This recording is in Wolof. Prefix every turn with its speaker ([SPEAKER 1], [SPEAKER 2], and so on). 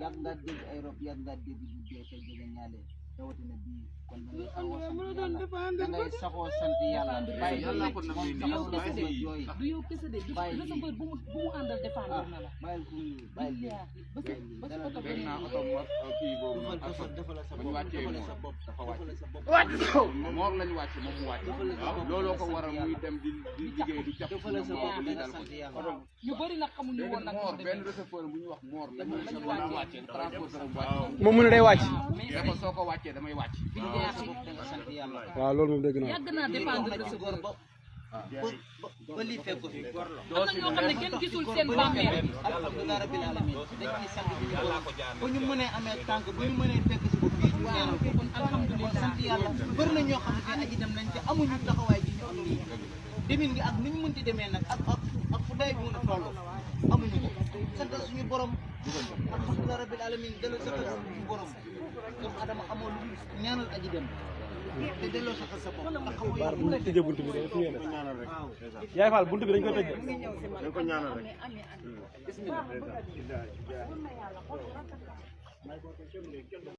[SPEAKER 1] yàgg nga dégg ay rob yàgg nga dégg bu dee tey jege ñaale rawatina bii kon da ngay saxoo sant yàlla bàyyi
[SPEAKER 2] ko nag
[SPEAKER 1] moom saxoo la ko jooy
[SPEAKER 3] du yow kese de receveur bu mu àndal défendre na la
[SPEAKER 1] bàyyil ku bàyyil
[SPEAKER 3] ba ci oto
[SPEAKER 2] benn naa oto kii boobu noonu bu ñu wàccee moor dafa wàcc moor lañu wàcce moom mu wàcc looloo ko waral muy dem di liggéey di jàpp moom li dal ko
[SPEAKER 3] ñu bëri nag xamuñu woon nag
[SPEAKER 2] moor benn receveur bu ñu wax moor lañu wàcce transporteur bu wàcc
[SPEAKER 4] moom mu ne day wàcc
[SPEAKER 2] dafa soo ko wàccee damay wàcc
[SPEAKER 1] sant yàlla
[SPEAKER 4] waaw loolu moom dégg naa
[SPEAKER 3] yàgg naa dépendre receveur
[SPEAKER 1] ba lii fekk ko fi
[SPEAKER 3] am na ñoo xam ne kenn gisul seen bàmmeel
[SPEAKER 1] alhamdulilah rabbil alamin dañ ciy sant bi bu ñu mënee amee tànk bu ñu mënee fekk si ko fii ñu ñaanal ko
[SPEAKER 3] alhamdulilah
[SPEAKER 1] sant yàlla bëri na ñoo xam ne aji dem nañ te amuñu taxawaay ji ñu am nii demin gi ak ni ñu mënti demee nag ak fu day bi mën a toll amuñu ko sant suñu borom alhamdulilah rabbil alamin delloo sa xel suñu borom doomu adama amoo lu ñaanal aji dem te delloo sa xel sa bopp ndax xamoo
[SPEAKER 4] baar bu ñu tëjee buntu bi dañ fi ngeen def yaay Fall buntu bi dañ koy tëj
[SPEAKER 5] dañ ko ñaanal rek
[SPEAKER 1] bismillah